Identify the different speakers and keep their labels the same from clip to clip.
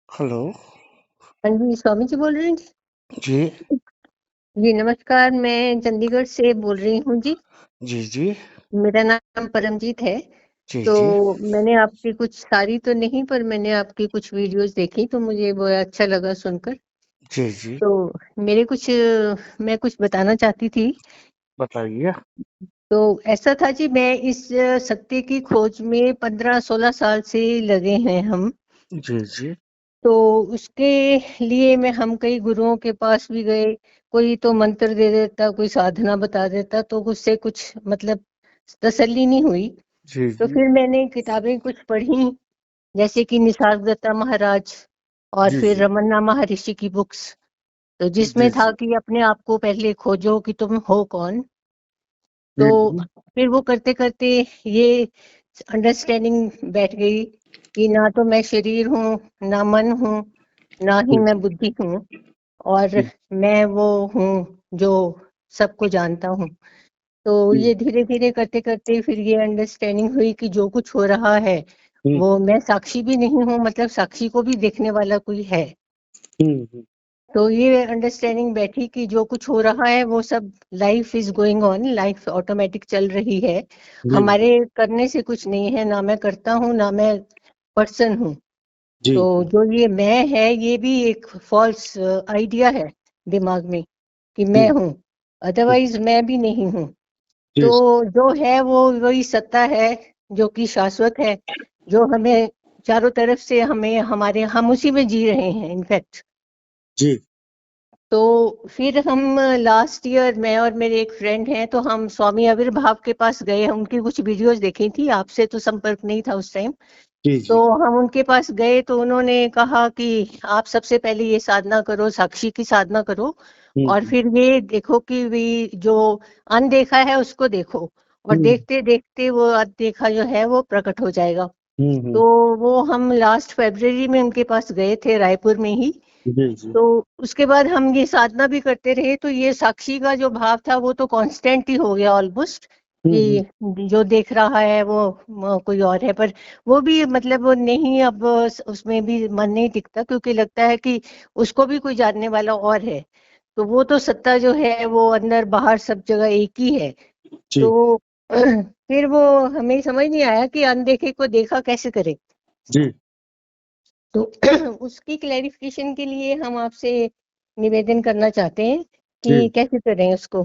Speaker 1: Hello.
Speaker 2: हाँ जी, स्वामी जी बोल रहे हैं जी?
Speaker 1: जी,
Speaker 2: जी, नमस्कार, मैं चंडीगढ़ से बोल रही हूँ जी।
Speaker 1: जी, जी,
Speaker 2: मेरा नाम परमजीत है।
Speaker 1: जी,
Speaker 2: तो
Speaker 1: जी,
Speaker 2: मैंने आपकी कुछ सारी तो नहीं, पर मैंने आपकी कुछ वीडियोज़ देखी, तो मुझे बड़ा अच्छा लगा सुनकर।
Speaker 1: जी, जी,
Speaker 2: तो मेरे कुछ मैं कुछ बताना चाहती थी।
Speaker 1: बताइए।
Speaker 2: तो ऐसा था जी, मैं इस सत्य की खोज में 15-16 साल से लगे हैं हम।
Speaker 1: जी, जी,
Speaker 2: तो उसके लिए हम कई गुरुओं के पास भी गए। कोई तो मंत्र दे देता, कोई साधना बता देता, तो उससे कुछ मतलब तसल्ली नहीं हुई।
Speaker 1: जी,
Speaker 2: तो
Speaker 1: जी,
Speaker 2: फिर मैंने किताबें कुछ पढ़ी, जैसे कि निसर्गदत्ता महाराज और
Speaker 1: जी,
Speaker 2: फिर
Speaker 1: जी,
Speaker 2: रमन्ना महर्षि की बुक्स। तो
Speaker 1: जी,
Speaker 2: जिसमें था
Speaker 1: जी,
Speaker 2: कि अपने आप को पहले खोजो कि तुम हो कौन। तो
Speaker 1: जी, जी,
Speaker 2: फिर वो करते करते ये अंडरस्टैंडिंग बैठ गई कि ना तो मैं शरीर हूँ, ना मन हूँ, ना ही मैं बुद्धि हूँ, और
Speaker 1: जी,
Speaker 2: मैं वो हूँ जो सबको जानता हूँ। तो
Speaker 1: जी,
Speaker 2: ये धीरे धीरे करते करते फिर ये अंडरस्टैंडिंग हुई कि जो कुछ हो रहा है
Speaker 1: हम्म,
Speaker 2: वो मैं साक्षी भी नहीं हूँ, मतलब साक्षी को भी देखने वाला कोई है।
Speaker 1: हम्म,
Speaker 2: तो ये अंडरस्टैंडिंग बैठी कि जो कुछ हो रहा है वो सब life is going on, life automatic चल रही है।
Speaker 1: जी,
Speaker 2: हमारे करने से कुछ नहीं है, ना मैं करता हूँ ना मैं पर्सन हूँ।
Speaker 1: जी,
Speaker 2: तो
Speaker 1: जी,
Speaker 2: जो ये मैं है ये भी एक फॉल्स आइडिया है दिमाग में कि मैं हूँ, अदरवाइज मैं भी नहीं हूँ।
Speaker 1: जी,
Speaker 2: तो जो है वो वही सत्ता है जो कि शाश्वत है, जो हमें चारों तरफ से हमें हमारे हम उसी में जी रहे हैं इनफैक्ट।
Speaker 1: जी,
Speaker 2: तो फिर हम लास्ट ईयर, मैं और मेरे एक फ्रेंड हैं, तो हम स्वामी आविर्भाव के पास गए। उनकी कुछ वीडियोस देखी थी, आपसे तो संपर्क नहीं था उस टाइम।
Speaker 1: जी,
Speaker 2: तो
Speaker 1: जी,
Speaker 2: हम उनके पास गए तो उन्होंने कहा कि आप सबसे पहले ये साधना करो, साक्षी की साधना करो, और
Speaker 1: हम्म,
Speaker 2: फिर ये देखो कि भी जो अनदेखा है उसको देखो, और
Speaker 1: हम्म,
Speaker 2: देखते देखते वो अनदेखा जो है वो प्रकट हो जाएगा।
Speaker 1: हम्म,
Speaker 2: तो वो हम लास्ट फरवरी में उनके पास गए थे, रायपुर में ही।
Speaker 1: जी, जी,
Speaker 2: तो उसके बाद हम ये साधना भी करते रहे, तो ये साक्षी का जो भाव था वो तो कांस्टेंट ही हो गया ऑलमोस्ट,
Speaker 1: हम्म,
Speaker 2: कि जो देख रहा है वो कोई और है। पर वो भी मतलब वो नहीं, अब उसमें भी मन नहीं टिकता, क्योंकि लगता है कि उसको भी कोई जानने वाला और है। तो वो तो सत्ता जो है वो अंदर बाहर सब जगह एक ही है।
Speaker 1: जी,
Speaker 2: तो फिर वो हमें समझ नहीं आया कि अनदेखे को देखा कैसे करें।
Speaker 1: जी,
Speaker 2: तो उसकी क्लैरिफिकेशन के लिए हम आपसे निवेदन करना चाहते हैं कि
Speaker 1: जी।
Speaker 2: कैसे करें उसको।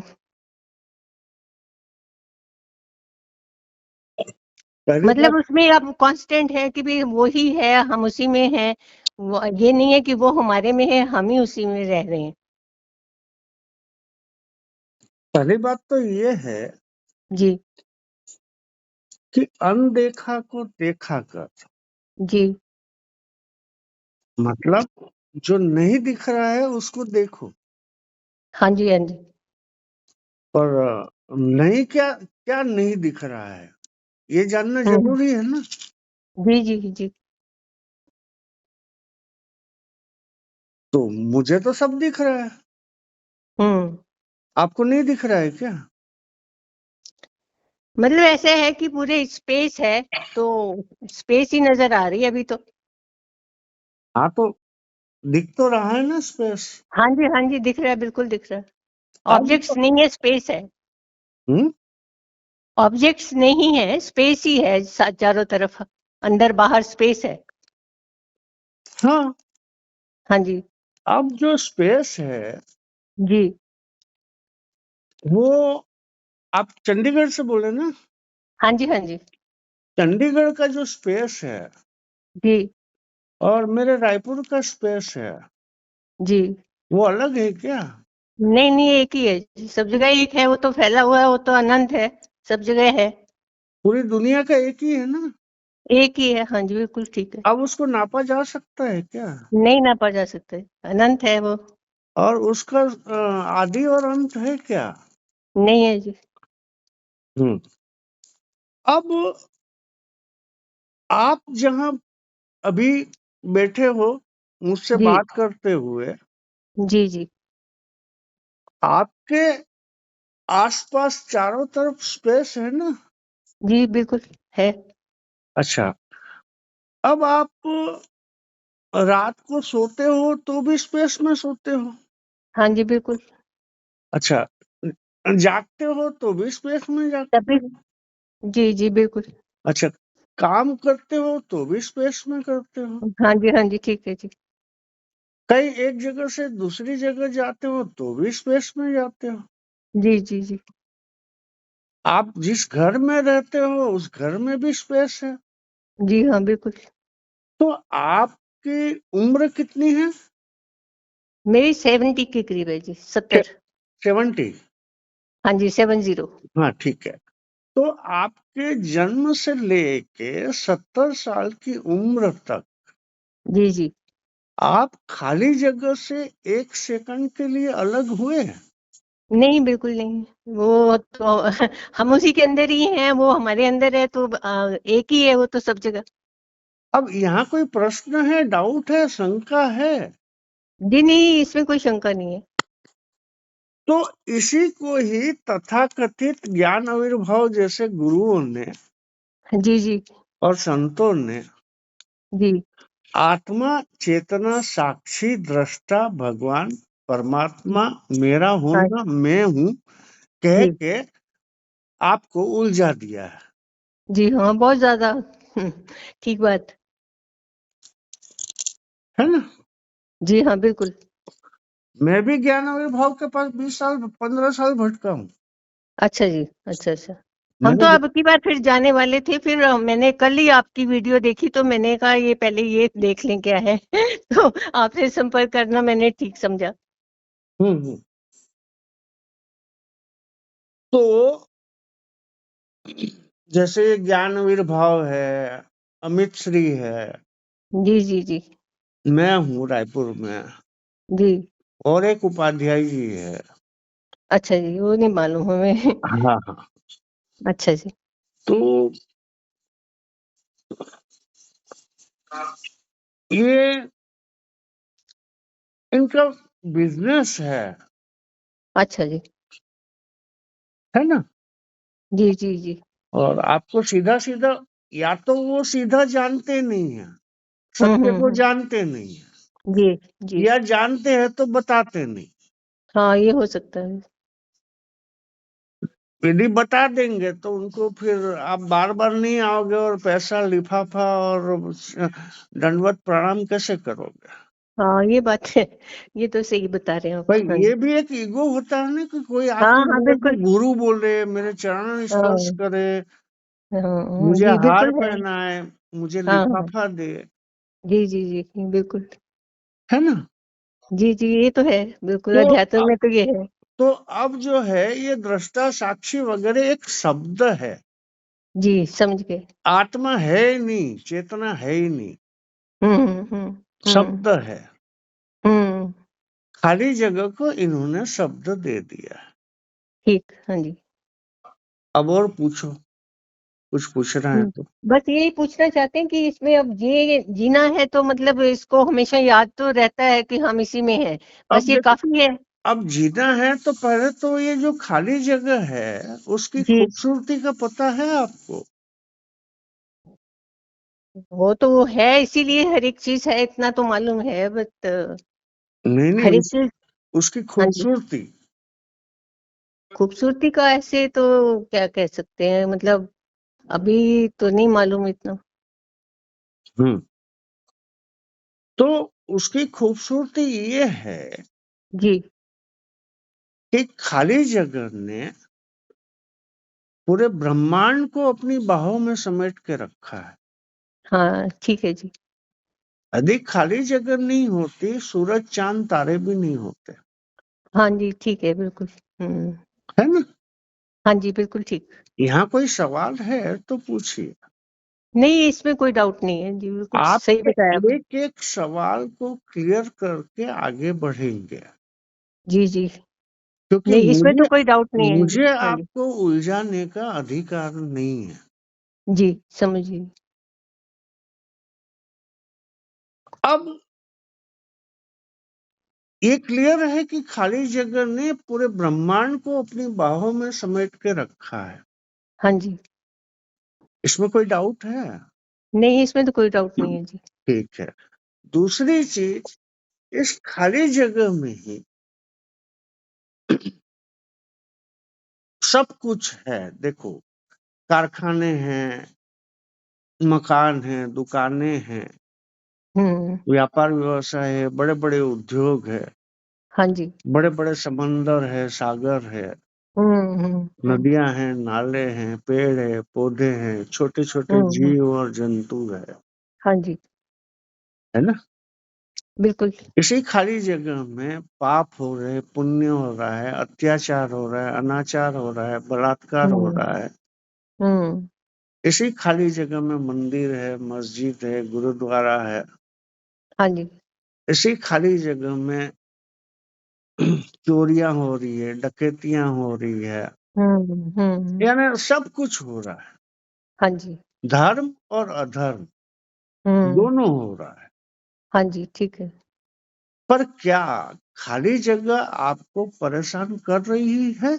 Speaker 1: पहली
Speaker 2: मतलब
Speaker 1: बात
Speaker 2: उसमें अब कांस्टेंट है कि भी वो ही है, हम उसी में हैं। ये नहीं है कि वो हमारे में है, हम ही उसी में रह रहे हैं।
Speaker 1: पहली बात तो ये है
Speaker 2: जी।
Speaker 1: कि अनदेखा को देखा कर।
Speaker 2: जी।
Speaker 1: मतलब जो नहीं दिख रहा है उसको देखो।
Speaker 2: हाँ जी, हाँ जी।
Speaker 1: पर नहीं, क्या क्या नहीं दिख रहा है ये जानना
Speaker 2: हम्म।
Speaker 1: जरूरी है ना।
Speaker 2: जी जी जी।
Speaker 1: तो मुझे तो सब दिख रहा है,
Speaker 2: हम्म।
Speaker 1: आपको नहीं दिख रहा है क्या?
Speaker 2: मतलब ऐसे है कि पूरे स्पेस है, तो स्पेस ही नजर आ रही है अभी तो।
Speaker 1: हाँ, तो दिख तो रहा है ना स्पेस।
Speaker 2: हाँ जी, हाँ जी, दिख रहा है, बिल्कुल दिख रहा है।
Speaker 1: अब
Speaker 2: ऑब्जेक्ट्स
Speaker 1: तो
Speaker 2: नहीं है, स्पेस है।
Speaker 1: हम्म,
Speaker 2: ऑब्जेक्ट्स नहीं है, स्पेस ही है, चारों तरफ अंदर बाहर स्पेस है।
Speaker 1: हाँ।
Speaker 2: हाँ जी।
Speaker 1: अब जो स्पेस है
Speaker 2: जी।
Speaker 1: वो, आप चंडीगढ़ से बोले ना?
Speaker 2: हाँ जी, हाँ जी।
Speaker 1: चंडीगढ़ का जो स्पेस है
Speaker 2: जी।
Speaker 1: और मेरे रायपुर का स्पेस है,
Speaker 2: जी।
Speaker 1: वो अलग है क्या?
Speaker 2: नहीं नहीं, एक ही है, सब जगह एक है, वो तो फैला हुआ है, वो तो अनंत है, सब जगह है।
Speaker 1: पूरी दुनिया का एक ही है ना?
Speaker 2: एक ही है, हाँ जी, बिल्कुल ठीक है।
Speaker 1: अब उसको नापा जा सकता है क्या?
Speaker 2: नहीं नापा जा सकता है, अनंत है वो।
Speaker 1: और उसका आदि और अंत है क्या?
Speaker 2: नहीं है जी।
Speaker 1: हम्म। अब आप जहाँ अभी बैठे हो मुझसे
Speaker 2: जी।
Speaker 1: बात करते हुए,
Speaker 2: जी। जी।
Speaker 1: आपके आसपास चारों तरफ स्पेस है ना?
Speaker 2: जी बिल्कुल है।
Speaker 1: अच्छा। अब आप रात को सोते हो तो भी स्पेस में सोते हो?
Speaker 2: हाँ जी, बिल्कुल।
Speaker 1: अच्छा, जागते हो तो भी स्पेस में जागते
Speaker 2: तभी
Speaker 1: हो?
Speaker 2: जी, जी, बिल्कुल।
Speaker 1: अच्छा, काम करते हो तो भी स्पेस में करते हो?
Speaker 2: हाँ जी, हाँ जी, ठीक है जी।
Speaker 1: कहीं एक जगह से दूसरी जगह जाते हो तो भी स्पेस में जाते हो?
Speaker 2: जी, जी, जी।
Speaker 1: आप जिस घर में रहते हो उस घर में भी स्पेस है।
Speaker 2: जी हाँ, बिल्कुल।
Speaker 1: तो आपकी उम्र कितनी है?
Speaker 2: मेरी 70 के करीब है जी, 70।
Speaker 1: 70?
Speaker 2: हाँ जी, 70।
Speaker 1: हाँ, ठीक है। तो आपके जन्म से लेके 70 साल की उम्र तक
Speaker 2: जी, जी।
Speaker 1: आप खाली जगह से 1 सेकंड के लिए अलग हुए हैं?
Speaker 2: नहीं, बिल्कुल नहीं। वो तो हम उसी के अंदर ही हैं, वो हमारे अंदर है तो एक ही है वो तो सब जगह।
Speaker 1: अब यहाँ कोई प्रश्न है, डाउट है, शंका है?
Speaker 2: जी नहीं, इसमें कोई शंका नहीं है।
Speaker 1: तो इसी को ही तथाकथित ज्ञान आविर्भाव जैसे गुरुओं ने
Speaker 2: जी, जी।
Speaker 1: और संतों ने
Speaker 2: जी।
Speaker 1: आत्मा, चेतना, साक्षी, दृष्टा, भगवान, परमात्मा, मेरा
Speaker 2: हाँ,
Speaker 1: होना, मैं हूँ कह
Speaker 2: जी।
Speaker 1: के आपको उलझा दिया
Speaker 2: जी हाँ, बहुत ज़्यादा। ठीक बात।
Speaker 1: है ना?
Speaker 2: जी हाँ, बिल्कुल।
Speaker 1: मैं भी ज्ञान आविर्भाव के पास 20 साल 15 साल भटका हूँ।
Speaker 2: अच्छा जी, अच्छा, अच्छा। हम तो
Speaker 1: मैंने
Speaker 2: अब की बार फिर जाने वाले थे, फिर मैंने कल ही आपकी वीडियो देखी तो मैंने कहा ये पहले ये देख लें क्या है। तो आपसे संपर्क करना मैंने ठीक समझा।
Speaker 1: हम्म। तो जैसे ज्ञान आविर्भाव है, अमित श्री है,
Speaker 2: जी, जी, जी।
Speaker 1: मैं हूँ रायपुर में,
Speaker 2: जी।
Speaker 1: और एक उपाध्याय जी है।
Speaker 2: अच्छा जी, वो नहीं मालूम हमें।
Speaker 1: हाँ हाँ।
Speaker 2: अच्छा जी।
Speaker 1: तो ये इनका बिजनेस
Speaker 2: अच्छा जी।
Speaker 1: है ना?
Speaker 2: जी, जी, जी।
Speaker 1: और आपको सीधा सीधा, या तो वो सीधा जानते नहीं है,
Speaker 2: हुँ,
Speaker 1: सत्य
Speaker 2: हुँ,
Speaker 1: को
Speaker 2: हुँ।
Speaker 1: जानते नहीं है,
Speaker 2: जी, जी।
Speaker 1: या जानते हैं तो बताते नहीं।
Speaker 2: हाँ, ये हो सकता है।
Speaker 1: यदि बता देंगे तो उनको फिर आप बार बार नहीं आओगे, और पैसा लिफाफा और दंडवत प्रणाम कैसे करोगे?
Speaker 2: हाँ, ये बात है। ये तो सही बता रहे हैं आप।
Speaker 1: भाई
Speaker 2: हाँ
Speaker 1: ये
Speaker 2: जी।
Speaker 1: भी एक ईगो होता है ना, कि कोई
Speaker 2: हाँ,
Speaker 1: आके
Speaker 2: हाँ,
Speaker 1: मेरे को
Speaker 2: बिल्कुल।
Speaker 1: गुरु बोले, मेरे चरण स्पर्श
Speaker 2: हाँ,
Speaker 1: करे,
Speaker 2: हाँ,
Speaker 1: मुझे
Speaker 2: जी,
Speaker 1: हार
Speaker 2: बिल्कुल है।
Speaker 1: पहनाए, मुझे
Speaker 2: हाँ, हाँ।
Speaker 1: लिफाफा दे,
Speaker 2: जी, जी, जी, बिल्कुल।
Speaker 1: है ना?
Speaker 2: जी, जी, ये तो है। बिल्कुल,
Speaker 1: तो
Speaker 2: अध्यात्म
Speaker 1: अब
Speaker 2: में तो ये है।
Speaker 1: तो अब जो है ये दृष्टा साक्षी वगैरह एक शब्द है,
Speaker 2: जी, समझ गए।
Speaker 1: आत्मा है ही नहीं, चेतना है ही नहीं,
Speaker 2: हुँ, हुँ, हुँ, हुँ,
Speaker 1: शब्द है।
Speaker 2: हुँ।
Speaker 1: खाली जगह को इन्होंने शब्द दे दिया।
Speaker 2: ठीक, हाँ जी।
Speaker 1: अब और पूछो, कुछ पूछना है
Speaker 2: हुँ,
Speaker 1: तो।
Speaker 2: बस यही पूछना चाहते हैं कि इसमें अब ये जीना है तो मतलब इसको हमेशा याद तो रहता है कि हम इसी में हैं, बस
Speaker 1: अब
Speaker 2: ये
Speaker 1: देखो,
Speaker 2: काफ़ी है।
Speaker 1: अब जीना है तो पहले तो ये जो खाली जगह है उसकी
Speaker 2: जी,
Speaker 1: खूबसूरती का पता है आपको?
Speaker 2: वो तो है इसीलिए हर एक चीज़ है इतना तो मालूम है बट
Speaker 1: नहीं नहीं,
Speaker 2: हर एक चीज़
Speaker 1: उसकी
Speaker 2: हाँ जी,
Speaker 1: खूबसूरती।
Speaker 2: खूबसूरती का ऐसे तो क्या कह सकते हैं मतलब अभी तो नहीं मालूम इतना।
Speaker 1: हम्म। तो उसकी खूबसूरती ये है
Speaker 2: जी,
Speaker 1: कि खाली जगह ने पूरे ब्रह्मांड को अपनी बाहों में समेट के रखा है।
Speaker 2: हाँ, ठीक है जी।
Speaker 1: यदि खाली जगह नहीं होती, सूरज चांद तारे भी नहीं होते,
Speaker 2: हाँ जी, ठीक है बिल्कुल। हुँ,
Speaker 1: है ना?
Speaker 2: हाँ जी, बिल्कुल ठीक।
Speaker 1: यहाँ कोई सवाल है तो पूछिए।
Speaker 2: नहीं, इसमें कोई डाउट नहीं है। जी, बिल्कुल
Speaker 1: आप
Speaker 2: सही बताया आपने।
Speaker 1: एक एक सवाल को क्लियर करके आगे बढ़ेंगे,
Speaker 2: जी, जी।
Speaker 1: क्योंकि
Speaker 2: नहीं, इसमें तो
Speaker 1: मुझे
Speaker 2: कोई डाउट नहीं है। जी,
Speaker 1: मुझे
Speaker 2: हाँ जी।
Speaker 1: आपको उलझाने का अधिकार नहीं है।
Speaker 2: जी, समझिए।
Speaker 1: अब ये क्लियर है कि खाली जगह ने पूरे ब्रह्मांड को अपनी बाहों में समेट के रखा है,
Speaker 2: हाँ जी।
Speaker 1: इसमें कोई डाउट है?
Speaker 2: नहीं, इसमें तो कोई डाउट नहीं है। जी।
Speaker 1: ठीक है। दूसरी चीज, इस खाली जगह में ही सब कुछ है। देखो, कारखाने हैं, मकान हैं, दुकानें हैं,
Speaker 2: हम्म।
Speaker 1: व्यापार व्यवसाय है, बड़े बड़े उद्योग है,
Speaker 2: हाँ जी।
Speaker 1: बड़े बड़े समंदर है, सागर है, नदियां हैं, नाले हैं, पेड़ है, पौधे हैं, छोटे छोटे
Speaker 2: हम्म।
Speaker 1: जीव और जंतु
Speaker 2: हाँ जी,
Speaker 1: है ना।
Speaker 2: बिल्कुल।
Speaker 1: इसी खाली जगह में पाप हो रहे, पुण्य हो रहा है, अत्याचार हो रहा है, अनाचार हो रहा है, बलात्कार हो
Speaker 2: हम्म।
Speaker 1: रहा है।
Speaker 2: हम्म।
Speaker 1: इसी खाली जगह में मंदिर है, मस्जिद है, गुरुद्वारा है।
Speaker 2: हाँ जी।
Speaker 1: इसी खाली जगह में चोरियां हो रही है, डकैतियां हो रही है,
Speaker 2: हम्म।
Speaker 1: यानी सब कुछ हो रहा है।
Speaker 2: हाँ जी।
Speaker 1: धर्म और अधर्म
Speaker 2: हम्म।
Speaker 1: दोनों हो रहा है।
Speaker 2: हाँ जी, ठीक है।
Speaker 1: पर क्या खाली जगह आपको परेशान कर रही है?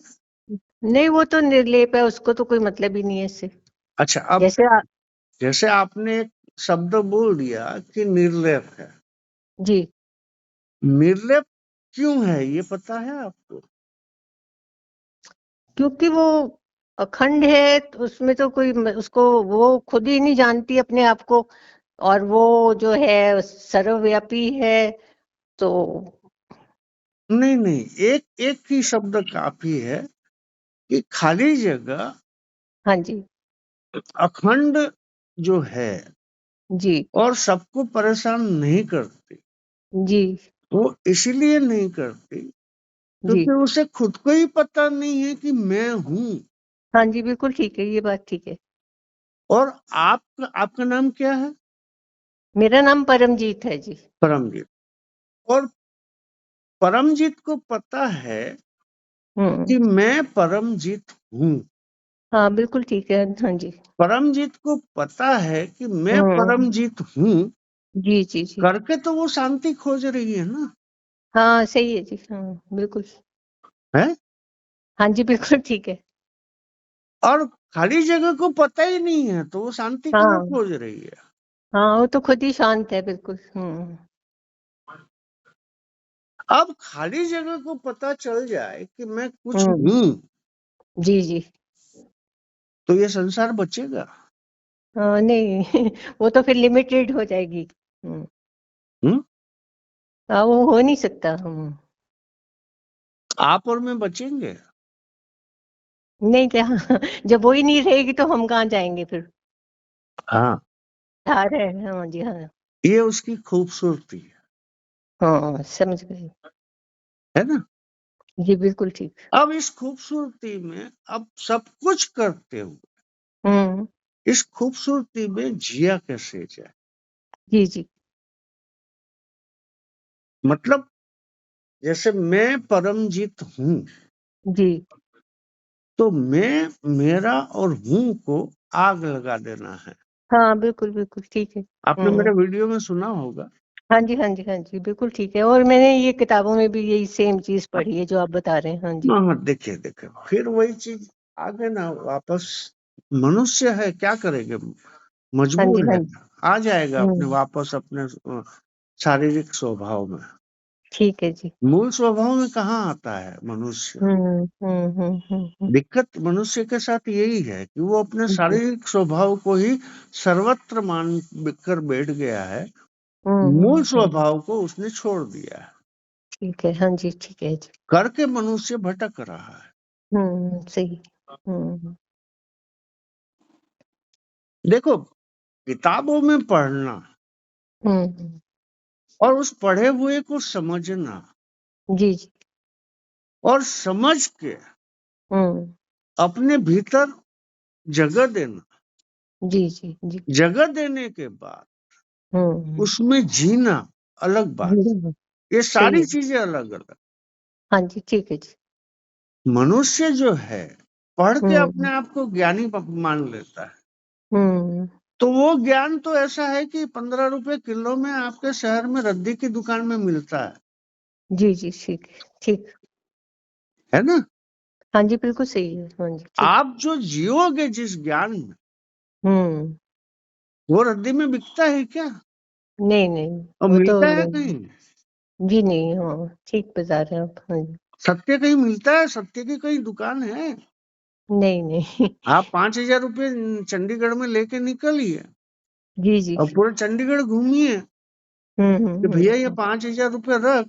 Speaker 2: नहीं, वो तो निर्लेप है, उसको तो कोई मतलब ही नहीं है इससे।
Speaker 1: अच्छा, अब
Speaker 2: जैसे
Speaker 1: जैसे आपने एक शब्द बोल दिया कि निर्लेप है।
Speaker 2: जी,
Speaker 1: निर्लेप क्यों है, ये पता है आपको?
Speaker 2: क्योंकि वो अखंड है, तो उसमें तो कोई उसको वो खुद ही नहीं जानती अपने आप को, और वो जो है सर्वव्यापी है, तो
Speaker 1: नहीं नहीं, एक एक ही शब्द काफी है कि खाली जगह
Speaker 2: हाँ जी।
Speaker 1: अखंड जो है
Speaker 2: जी।
Speaker 1: और सबको परेशान नहीं करती।
Speaker 2: जी।
Speaker 1: वो इसीलिए नहीं करती
Speaker 2: जी।
Speaker 1: क्योंकि उसे खुद को ही पता नहीं है कि मैं हूँ।
Speaker 2: हाँ जी, बिल्कुल ठीक है, ये बात ठीक है।
Speaker 1: और आपका नाम क्या है?
Speaker 2: मेरा नाम परमजीत है जी।
Speaker 1: परमजीत। और परमजीत को पता है
Speaker 2: हम्म।
Speaker 1: कि मैं परमजीत हूँ।
Speaker 2: हाँ, बिल्कुल ठीक है। हाँ जी।
Speaker 1: परमजीत को पता है कि मैं
Speaker 2: हम्म।
Speaker 1: परमजीत हूँ,
Speaker 2: जी जी जी।
Speaker 1: करके तो वो शांति खोज रही है ना।
Speaker 2: हाँ, सही है जी। हाँ, बिल्कुल।
Speaker 1: है।
Speaker 2: हाँ जी, बिल्कुल ठीक है।
Speaker 1: और खाली जगह को पता ही नहीं है तो वो शांति क्यों
Speaker 2: हाँ।
Speaker 1: खोज रही है?
Speaker 2: हाँ, वो तो खुद ही शांत है, बिल्कुल।
Speaker 1: अब खाली जगह को पता चल जाए कि मैं कुछ
Speaker 2: हम्म।
Speaker 1: हूँ,
Speaker 2: जी जी।
Speaker 1: तो ये संसार बचेगा?
Speaker 2: हाँ, नहीं वो तो फिर लिमिटेड हो जाएगी। हम्म।
Speaker 1: हम्म?
Speaker 2: हाँ, वो हो नहीं सकता।
Speaker 1: आप और मैं बचेंगे?
Speaker 2: नहीं क्या जब वो ही नहीं रहेगी तो हम कहाँ जाएंगे फिर।
Speaker 1: हाँ,
Speaker 2: धार है, हाँ जी, हाँ।
Speaker 1: ये उसकी खूबसूरती
Speaker 2: हाँ, समझ गई।
Speaker 1: है ना।
Speaker 2: जी, बिल्कुल ठीक।
Speaker 1: अब इस खूबसूरती में अब सब कुछ करते हुए
Speaker 2: हम्म।
Speaker 1: इस खूबसूरती में जिया कैसे जाए?
Speaker 2: जी जी।
Speaker 1: मतलब जैसे मैं परमजीत हूँ,
Speaker 2: जी।
Speaker 1: तो मैं मेरा और हूँ को आग लगा देना है।
Speaker 2: हाँ, बिल्कुल बिल्कुल ठीक है।
Speaker 1: आपने मेरे वीडियो में सुना होगा।
Speaker 2: हाँ जी, हाँ जी, हाँ जी, बिल्कुल ठीक है, और मैंने ये किताबों में भी यही सेम चीज
Speaker 1: अब
Speaker 2: पढ़ी है जो आप बता रहे हैं। हाँ जी।
Speaker 1: हाँ हाँ, देखिए देखिए, फिर वही चीज आगे ना वापस। मनुष्य है, क्या करेंगे,
Speaker 2: हाँ जी।
Speaker 1: मजबूर
Speaker 2: हाँ
Speaker 1: है।
Speaker 2: जी।
Speaker 1: आ जाएगा अपने
Speaker 2: हम्म।
Speaker 1: वापस अपने शारीरिक स्वभाव में।
Speaker 2: ठीक है जी।
Speaker 1: मूल स्वभाव में कहाँ आता है मनुष्य? दिक्कत मनुष्य के साथ यही है कि वो अपने
Speaker 2: जी।
Speaker 1: शारीरिक स्वभाव को ही सर्वत्र मान कर बैठ गया है।
Speaker 2: हम्म।
Speaker 1: मूल स्वभाव को उसने छोड़ दिया है,
Speaker 2: ठीक है। हाँ जी, ठीक है जी।
Speaker 1: करके मनुष्य भटक रहा है।
Speaker 2: सही। हम्म।
Speaker 1: देखो, किताबों में पढ़ना
Speaker 2: हम्म।
Speaker 1: और उस पढ़े हुए को समझना
Speaker 2: जी जी।
Speaker 1: और समझ के
Speaker 2: हम्म।
Speaker 1: अपने भीतर जगह देना,
Speaker 2: जी जी जी।
Speaker 1: जगह देने के बाद
Speaker 2: हम्म।
Speaker 1: उसमें जीना अलग बात।
Speaker 2: जी,
Speaker 1: ये
Speaker 2: सही
Speaker 1: सारी
Speaker 2: है।
Speaker 1: चीजें अलग अलग।
Speaker 2: हाँ जी, ठीक है जी।
Speaker 1: मनुष्य जो है पढ़ के
Speaker 2: हम्म।
Speaker 1: अपने आप को ज्ञानी मान लेता है।
Speaker 2: हम्म।
Speaker 1: तो वो ज्ञान तो ऐसा है कि 15 रुपए किलो में आपके शहर में रद्दी की दुकान में मिलता
Speaker 2: जी जी, ठीक है, ठीक।
Speaker 1: है ना।
Speaker 2: हाँ जी, बिल्कुल सही है। हाँ जी, ठीक।
Speaker 1: आप जो जियोगे जिस ज्ञान में,
Speaker 2: हम्म।
Speaker 1: वो रद्दी में बिकता है क्या?
Speaker 2: नहीं नहीं,
Speaker 1: और
Speaker 2: वो तो
Speaker 1: मिलता है कहीं?
Speaker 2: जी नहीं, हाँ ठीक बता रहे हैं आप, हाँ जी।
Speaker 1: सत्य कहीं मिलता है? सत्य की कहीं दुकान है?
Speaker 2: नहीं नहीं।
Speaker 1: आप 5,000 रुपए चंडीगढ़ में लेके निकलिए
Speaker 2: जी जी।
Speaker 1: और पूरे चंडीगढ़ घूमिए कि भैया ये 5,000 रुपए रख,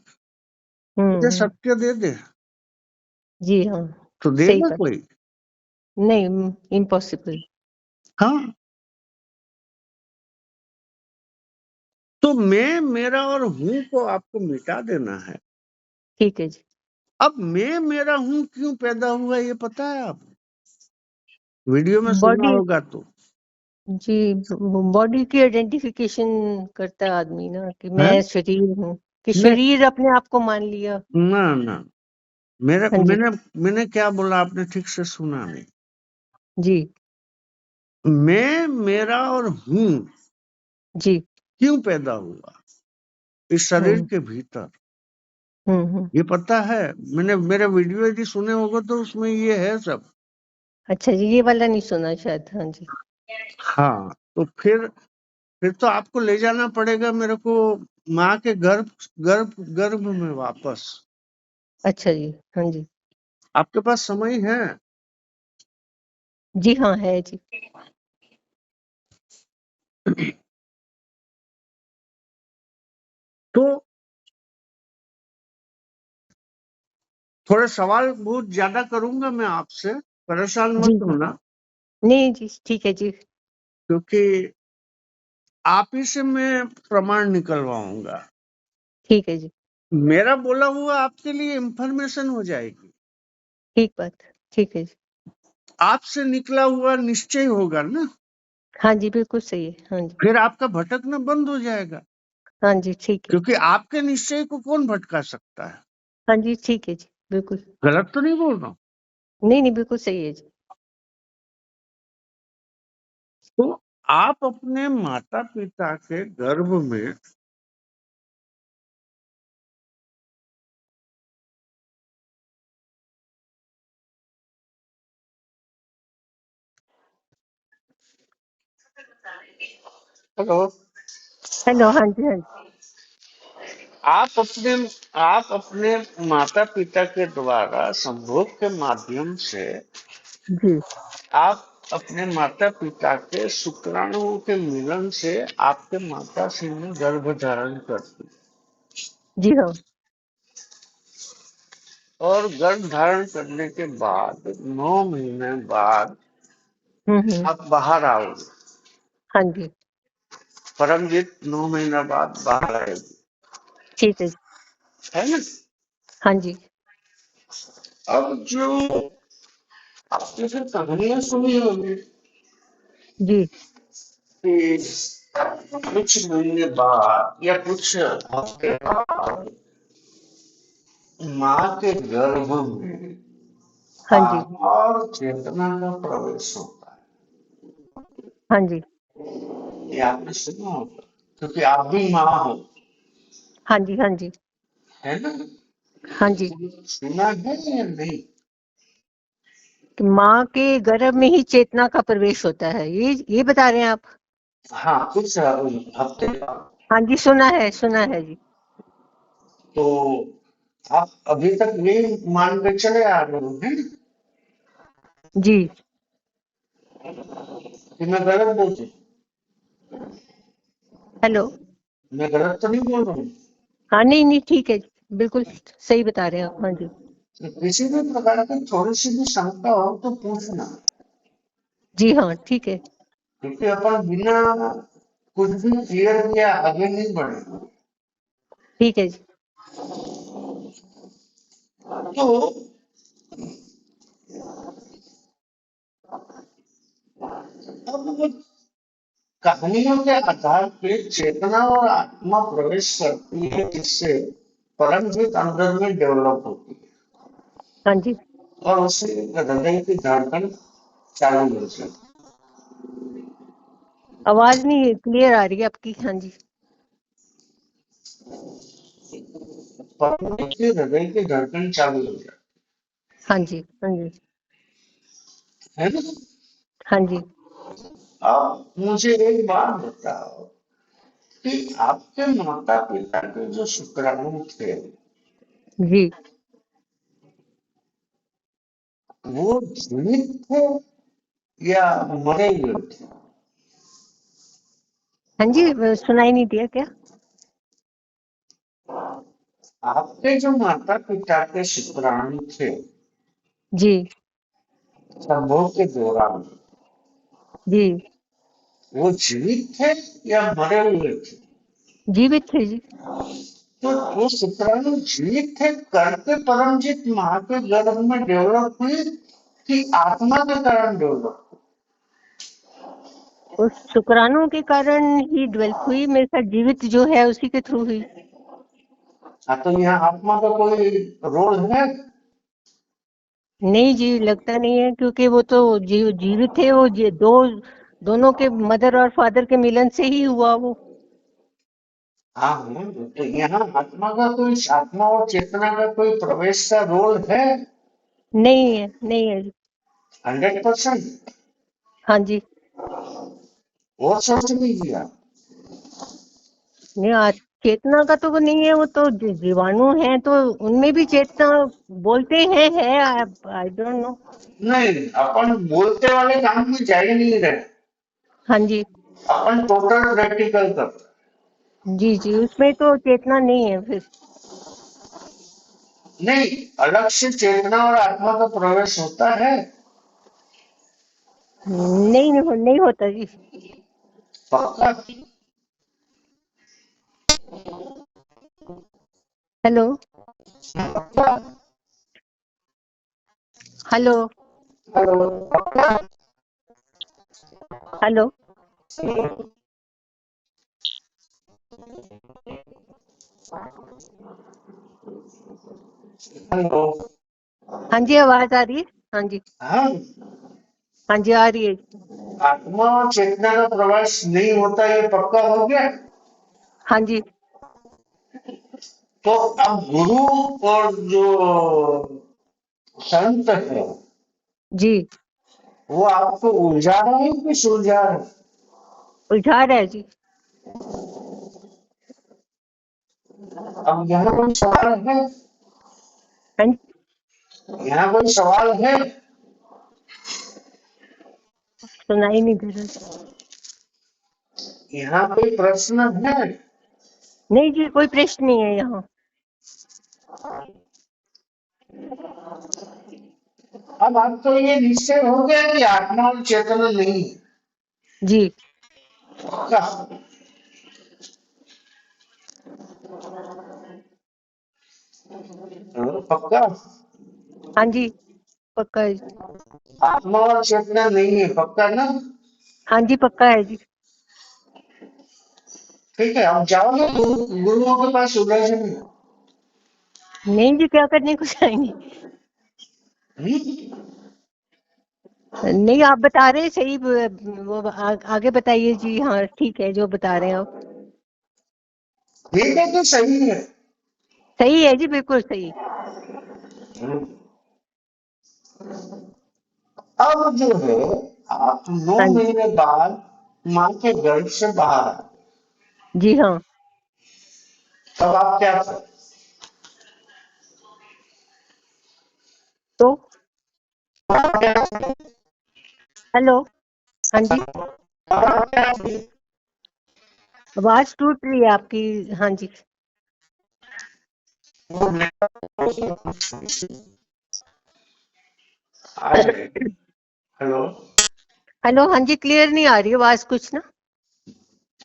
Speaker 1: मुझे
Speaker 2: हम्म।
Speaker 1: सत्य दे दे,
Speaker 2: जी हाँ,
Speaker 1: तो
Speaker 2: सही
Speaker 1: देगा
Speaker 2: बात।
Speaker 1: कोई?
Speaker 2: नहीं, इम्पॉसिबल।
Speaker 1: हाँ। तो मैं, मेरा और हूँ को आपको मिटा देना है।
Speaker 2: ठीक है जी।
Speaker 1: अब मैं मेरा हूँ क्यों पैदा हुआ ये पता है आप? वीडियो में सुना
Speaker 2: बॉडी,
Speaker 1: होगा तो।
Speaker 2: जी, बॉडी की आइडेंटिफिकेशन करता है आदमी ना, कि
Speaker 1: है?
Speaker 2: मैं शरीर हूँ, कि
Speaker 1: नहीं,
Speaker 2: शरीर अपने आप को मान लिया।
Speaker 1: ना ना, मेरा
Speaker 2: हाँ जी।
Speaker 1: मैंने मैंने क्या बोला आपने ठीक से सुना नहीं।
Speaker 2: जी
Speaker 1: मैं, मेरा और हूँ
Speaker 2: जी।
Speaker 1: क्यों पैदा हुआ इस शरीर
Speaker 2: हम्म
Speaker 1: के भीतर,
Speaker 2: हम्म।
Speaker 1: ये पता है? मैंने मेरे वीडियो यदि सुने होगा तो उसमें ये है सब।
Speaker 2: अच्छा जी, ये वाला नहीं सुना शायद, हाँ जी।
Speaker 1: हाँ, तो फिर तो आपको ले जाना पड़ेगा मेरे को माँ के गर्भ गर्भ गर्भ में वापस।
Speaker 2: अच्छा जी, हाँ जी।
Speaker 1: आपके पास समय है?
Speaker 2: जी हाँ, है जी।
Speaker 1: तो थोड़े सवाल बहुत ज्यादा करूंगा मैं आपसे, परेशान
Speaker 2: जी
Speaker 1: मत
Speaker 2: जी।
Speaker 1: होना,
Speaker 2: नहीं जी, ठीक है जी।
Speaker 1: क्योंकि आप ही से मैं प्रमाण निकलवाऊंगा।
Speaker 2: ठीक है जी।
Speaker 1: मेरा बोला हुआ आपके लिए इंफॉर्मेशन हो जाएगी,
Speaker 2: ठीक बात। ठीक है जी।
Speaker 1: आपसे निकला हुआ निश्चय होगा ना,
Speaker 2: हाँ जी, बिल्कुल सही है, हाँ जी।
Speaker 1: फिर आपका भटकना बंद हो जाएगा।
Speaker 2: हाँ जी, ठीक है।
Speaker 1: क्योंकि आपके निश्चय को कौन भटका सकता है?
Speaker 2: हाँ जी, ठीक है जी, बिल्कुल।
Speaker 1: गलत तो नहीं बोल रहा हूँ?
Speaker 2: नहीं नहीं, बिल्कुल सही है जी।
Speaker 1: तो आप अपने माता पिता के गर्भ में हेलो,
Speaker 2: हेलो, हाँ जी हाँ
Speaker 1: आप अपने आप अपने माता पिता के द्वारा संभोग के माध्यम से
Speaker 2: जी।
Speaker 1: आप अपने माता पिता के शुक्राणुओं के मिलन से आपके माता से में गर्भ धारण करती,
Speaker 2: जी हाँ।
Speaker 1: और गर्भ धारण करने के बाद 9 महीने बाद आप बाहर आओगे।
Speaker 2: हाँ जी।
Speaker 1: परमजीत 9 महीना बाद बाहर आएगी,
Speaker 2: ठीक है जी।
Speaker 1: है ना?
Speaker 2: हाँ जी।
Speaker 1: अब जो आपने फिर कहानियां सुनी होगी
Speaker 2: जी।
Speaker 1: कि कुछ महीने बाद या कुछ हफ्ते बाद माँ के गर्भ में
Speaker 2: हाँ जी।
Speaker 1: आत्मा और चेतना का प्रवेश होता
Speaker 2: हाँ जी।
Speaker 1: है, ये आपने सुना होगा, क्योंकि आप भी माँ हो,
Speaker 2: हाँ जी। हाँ जी।
Speaker 1: है ना?
Speaker 2: हाँ जी।
Speaker 1: सुना है या नहीं?
Speaker 2: कि माँ के गर्भ में ही चेतना का प्रवेश होता है, ये बता रहे हैं आप?
Speaker 1: हाँ, कुछ हफ्ते बाद।
Speaker 2: हाँ जी, सुना है जी।
Speaker 1: तो आप अभी तक नहीं मान के चले आ रहे हो, है ना?
Speaker 2: जी।
Speaker 1: कि मैं गलत बोलती?
Speaker 2: हेलो।
Speaker 1: मैं गलत तो नहीं बोल रहा हूँ?
Speaker 2: हाँ, नहीं नहीं, ठीक है जी, बिल्कुल सही बता रहे हैं आप, हाँ जी।
Speaker 1: तो किसी भी प्रकार की थोड़ी सी भी शंका हो तो पूछना,
Speaker 2: जी हाँ, ठीक है।
Speaker 1: क्योंकि अपन बिना कुछ भी क्लियर किया आगे नहीं बढ़े।
Speaker 2: ठीक है जी।
Speaker 1: तो अब वो कहानियों के आधार पे चेतना और आत्मा प्रवेश करती है, जिससे परमजीत अंदर में डेवलप होती है
Speaker 2: हाँ जी।
Speaker 1: और उससे हृदय की धड़कन चालू हो जाती है।
Speaker 2: आवाज नहीं क्लियर आ रही है आपकी, हाँ जी।
Speaker 1: परमजीत की हृदय की धड़कन चालू हो जाती
Speaker 2: हाँ जी। हाँ जी।
Speaker 1: है ना?
Speaker 2: हाँ जी।
Speaker 1: अब मुझे एक बात बताओ कि आपके माता पिता के जो शुक्राणु थे
Speaker 2: जी।
Speaker 1: वो जीवित थे या मरे हुए थे?
Speaker 2: हाँ जी, सुनाई नहीं दिया क्या?
Speaker 1: आपके जो माता पिता के शुक्राणु थे
Speaker 2: जी।
Speaker 1: संभोग के दौरान
Speaker 2: जी।
Speaker 1: वो जीवित थे या मरे हुए थे?
Speaker 2: जीवित थे जी।
Speaker 1: तो वो शुक्राणु जीवित थे करके परमजीत माँ के गर्भ में डेवलप हुई कि आत्मा के कारण डेवलप?
Speaker 2: उस शुक्राणु के कारण ही डेवलप हुई, मेरे साथ जीवित जो है उसी के थ्रू हुई।
Speaker 1: हाँ, तो यहाँ आत्मा का कोई रोल है?
Speaker 2: नहीं जी, लगता नहीं है, क्योंकि वो तो जीवित थे, वो दोनों के मदर और फादर के मिलन से ही हुआ वो।
Speaker 1: हाँ हाँ, तो यहाँ आत्मा और चेतना का कोई प्रवेश का रोल है?
Speaker 2: नहीं है, नहीं है जी।
Speaker 1: 100%?
Speaker 2: हाँ जी।
Speaker 1: और सोच लीजिए आप।
Speaker 2: नहीं, चेतना का तो वो नहीं है, वो तो जीवाणु है, तो उनमें भी चेतना बोलते हैं, है। I don't know.
Speaker 1: नहीं, अपन बोलते वाले काम में जा ही नहीं रहे।
Speaker 2: हाँ जी।
Speaker 1: अपन टोटल प्रैक्टिकल कर।
Speaker 2: जी जी, उसमें तो चेतना नहीं है फिर।
Speaker 1: नहीं, अलग से चेतना और आत्मा का प्रवेश होता है?
Speaker 2: नहीं नहीं, नहीं होता जी।
Speaker 1: पक्का?
Speaker 2: हेलो।
Speaker 1: पक्का?
Speaker 2: हेलो।
Speaker 1: हेलो? पक्का?
Speaker 2: हेलो।
Speaker 1: हेलो?
Speaker 2: हाँ जी, आवाज आ रही है। हाँ जी।
Speaker 1: हाँ,
Speaker 2: हाँ जी, आ रही है।
Speaker 1: आत्मा और चेतना का प्रवेश नहीं होता, ये पक्का हो गया।
Speaker 2: हाँ जी।
Speaker 1: तो अब गुरु और जो संत है
Speaker 2: जी।
Speaker 1: वो आपको उलझा रहे हैं कि सुलझा रहे हैं?
Speaker 2: उलझा रहा है जी।
Speaker 1: अब यहाँ कोई सवाल है?
Speaker 2: हाँ जी,
Speaker 1: यहाँ कोई सवाल है?
Speaker 2: सुनाई नहीं दे रहा।
Speaker 1: यहाँ कोई प्रश्न है?
Speaker 2: नहीं जी, कोई प्रश्न नहीं है यहाँ।
Speaker 1: अब आपको ये निश्चय हो गया कि आत्मा और चेतना नहीं है?
Speaker 2: जी।
Speaker 1: पक्का? पक्का?
Speaker 2: हाँ जी, पक्का है जी।
Speaker 1: आत्मा और चेतना नहीं है, पक्का ना?
Speaker 2: हाँ जी, पक्का है जी।
Speaker 1: ठीक है, अब जाओगे गुरुओं के पास उलझ नहीं।
Speaker 2: नहीं जी, क्या करने को जाएंगे? नहीं, आप बता रहे हैं सही, वो आगे बताइए जी। हाँ ठीक है, जो बता रहे हैं आप।
Speaker 1: ठीक है तो सही है।
Speaker 2: सही है जी, बिल्कुल सही।
Speaker 1: अब जो है, आप नौ
Speaker 2: हाँ जी।
Speaker 1: महीने बाद माँ के गर्भ से बाहर आए,
Speaker 2: जी हाँ।
Speaker 1: तब आप क्या करें?
Speaker 2: तो हेलो। हाँ जी, आवाज टूट रही है आपकी। हाँ जी।
Speaker 1: हेलो?
Speaker 2: हेलो। हाँ जी, क्लियर नहीं आ रही आवाज कुछ ना।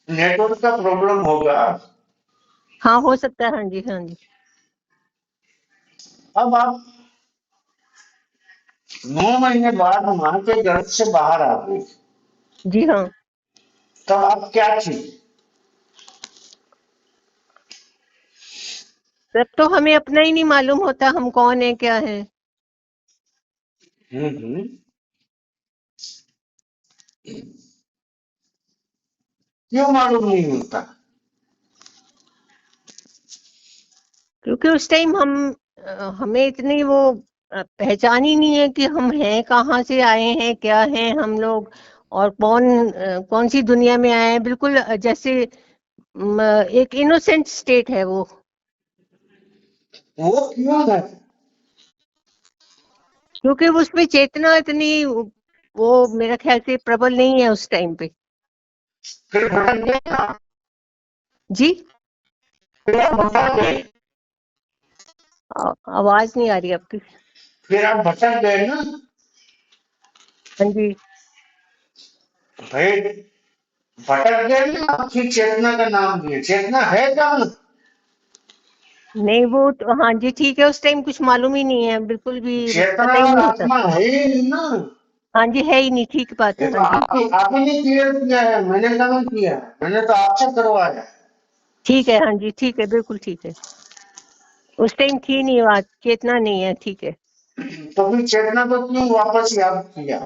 Speaker 1: नेटवर्क का प्रॉब्लम होगा।
Speaker 2: हाँ, हो सकता है। हाँ जी। हाँ जी।
Speaker 1: अब आप 9 महीने बाद माँ के गर्भ से बाहर आ गए,
Speaker 2: जी हाँ।
Speaker 1: तब आप क्या थी?
Speaker 2: तब तो हमें अपना ही नहीं मालूम होता, हम कौन है, क्या है।
Speaker 1: हम्म। क्यों मालूम नहीं होता?
Speaker 2: क्योंकि उस टाइम हमें इतनी वो पहचान ही नहीं है कि हम हैं, कहाँ से आए हैं, क्या हैं हम लोग, और कौन सी दुनिया में आए हैं। बिल्कुल जैसे एक इनोसेंट स्टेट है वो।
Speaker 1: क्यों है?
Speaker 2: क्योंकि उसमें चेतना इतनी वो मेरा ख्याल से प्रबल नहीं है उस टाइम पे।
Speaker 1: फिर भटक गए ना?
Speaker 2: जी,
Speaker 1: फिर आप भटक गए।
Speaker 2: आवाज नहीं आ रही आपकी।
Speaker 1: फिर आप भटक गए ना?
Speaker 2: हाँ जी।
Speaker 1: भाई भटक गए ना, आप फिर चेतना का नाम दिए। चेतना है क्या?
Speaker 2: नहीं वो तो हाँ जी ठीक है, उस टाइम कुछ मालूम ही नहीं है, बिल्कुल भी
Speaker 1: चेतना
Speaker 2: पता ही
Speaker 1: और
Speaker 2: नहीं होता।
Speaker 1: आत्मा है ही नहीं ना।
Speaker 2: हाँ जी, है ही नहीं, ठीक बात
Speaker 1: ये
Speaker 2: है।
Speaker 1: तो
Speaker 2: हाँ जी,
Speaker 1: आप ही ने क्लियर किया है, मैंने कहा किया है, मैंने तो आपसे करवाया।
Speaker 2: ठीक है। हाँ जी ठीक है, बिल्कुल ठीक है। उस टाइम थी नहीं बात, चेतना नहीं है, ठीक है।
Speaker 1: तो फिर चेतना को क्यों वापस याद किया?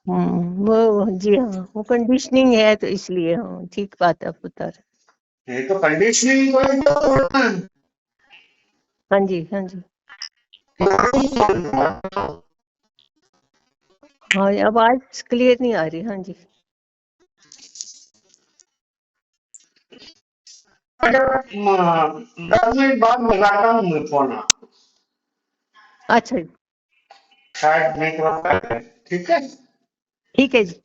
Speaker 2: वो जी हाँ, वो कंडीशनिंग है तो इसलिए, हाँ ठीक बात है, आप बता रहे।
Speaker 1: ये तो कंडीशनिंग को ही तो होना है।
Speaker 2: हाँ जी हाँ जी। हाँ आवाज क्लियर नहीं आ रही। हाँ जी।
Speaker 1: 10 मिनट बाद लगाता हूँ मैं फोन आपको।
Speaker 2: अच्छा जी,
Speaker 1: शायद नेटवर्क आ जाए। ठीक है।
Speaker 2: ठीक है जी।